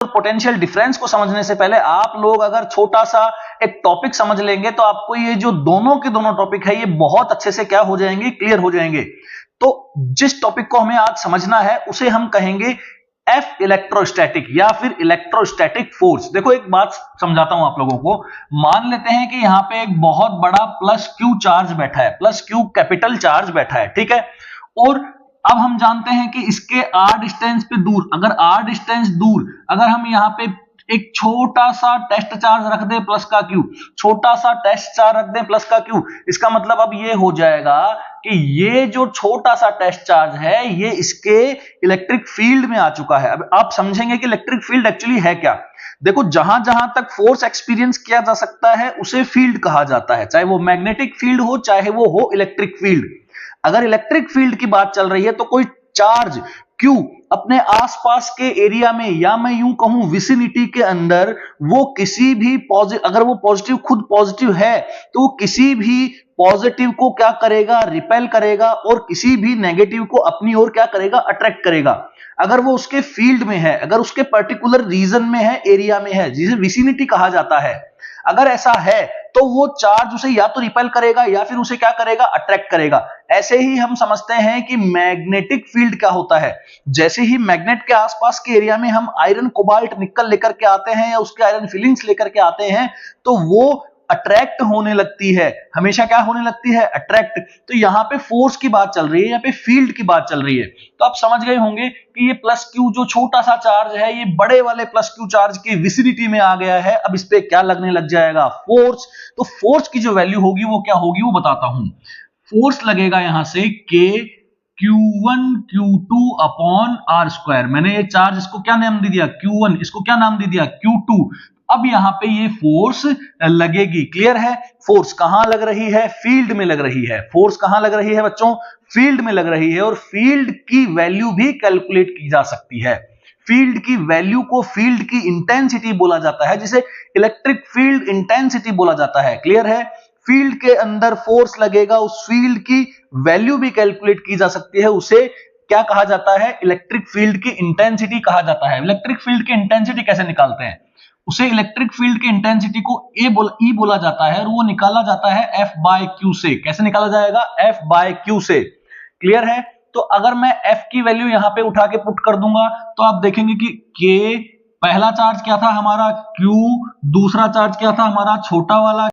Potential difference को समझने से पहले आप लोग अगर छोटा सा एक टॉपिक समझ लेंगे तो आपको ये जो दोनों के दोनों टॉपिक है ये बहुत अच्छे से क्या हो जाएंगे, क्लियर हो जाएंगे। तो जिस टॉपिक को हमें आज समझना है उसे हम कहेंगे एफ इलेक्ट्रोस्टैटिक या फिर इलेक्ट्रोस्टैटिक फोर्स। देखो एक बात समझाता हूं आप लोगों को। मान लेते हैं कि यहां पे एक बहुत बड़ा प्लस क्यू चार्ज बैठा है, प्लस क्यू कैपिटल चार्ज बैठा है, ठीक है। और अब हम जानते हैं कि इसके आर डिस्टेंस पे दूर, अगर आर डिस्टेंस दूर अगर हम यहां पे एक छोटा सा टेस्ट चार्ज रख दें प्लस का क्यू, छोटा सा टेस्ट चार्ज रख दें प्लस का क्यू, इसका मतलब अब ये हो जाएगा कि ये जो छोटा सा टेस्ट चार्ज है ये इसके इलेक्ट्रिक फील्ड में आ चुका है। अब आप समझेंगे कि इलेक्ट्रिक फील्ड एक्चुअली है क्या। देखो जहां जहां तक फोर्स एक्सपीरियंस किया जा सकता है उसे फील्ड कहा जाता है, चाहे वो मैग्नेटिक फील्ड हो चाहे वो हो इलेक्ट्रिक फील्ड। अगर इलेक्ट्रिक फील्ड की बात चल रही है तो कोई चार्ज क्यू अपने आसपास के एरिया में या मैं यूं कहूं विसिनिटी के अंदर वो किसी भी पॉजिटिव, अगर वो पॉजिटिव खुद पॉजिटिव है तो वो किसी भी पॉजिटिव को क्या करेगा, रिपेल करेगा, और किसी भी नेगेटिव को अपनी ओर क्या करेगा, अट्रैक्ट करेगा। अगर वो उसके फील्ड में है, अगर उसके पर्टिकुलर रीजन में है, एरिया में है, जिसे विसिनिटी कहा जाता है, अगर ऐसा है तो वो चार्ज उसे या तो रिपेल करेगा या फिर उसे क्या करेगा, अट्रैक्ट करेगा। ऐसे ही हम समझते हैं कि मैग्नेटिक फील्ड क्या होता है। जैसे ही मैग्नेट के आसपास के एरिया में हम आयरन, कोबाल्ट, निकल लेकर के आते हैं या उसके आयरन फिलिंग्स लेकर के आते हैं तो वो अट्रैक्ट होने लगती है, हमेशा क्या होने लगती है, अट्रैक्ट। तो यहां पे फोर्स की बात चल रही है, यहां पे फील्ड की बात चल रही है। तो आप समझ गए होंगे कि ये प्लस क्यू जो छोटा सा चार्ज है ये बड़े वाले प्लस क्यू चार्ज की विसिनिटी में आ गया है। अब इस पे क्या लगने लग जाएगा, फोर्स। तो फोर्स की जो वैल्यू होगी वो क्या होगी वो बताता हूं। फोर्स लगेगा यहां से के Q1 Q2 upon are square. मैंने ये चार्ज इसको क्या नाम दे दिया, Q1, इसको क्या नाम दे दिया, Q2। अब यहां पे ये फोर्स लगेगी, क्लियर है। फोर्स कहां लग रही है, फील्ड में लग रही है। फोर्स कहां लग रही है बच्चों, फील्ड में लग रही है। और फील्ड की वैल्यू भी कैलकुलेट की जा सकती है। फील्ड की वैल्यू को फील्ड की इंटेंसिटी बोला जाता है, जिसे इलेक्ट्रिक फील्ड इंटेंसिटी बोला जाता है, क्लियर है। फील्ड के अंदर फोर्स लगेगा, उस फील्ड की वैल्यू भी कैलकुलेट की जा सकती है, उसे क्या कहा जाता है, इलेक्ट्रिक फील्ड की इंटेंसिटी कहा जाता है। इलेक्ट्रिक फील्ड की इंटेंसिटी कैसे निकालते हैं, उसे इलेक्ट्रिक फील्ड की इंटेंसिटी को ई बोला जाता है और वो निकाला जाता है एफ बाय क्यू से। कैसे निकाला जाएगा, एफ बाय क्यू से, क्लियर है। तो अगर मैं एफ की वैल्यू यहां पे उठा के पुट कर दूंगा तो आप देखेंगे कि के पहला चार्ज क्या था हमारा, क्यू, दूसरा चार्ज क्या था हमारा छोटा वाला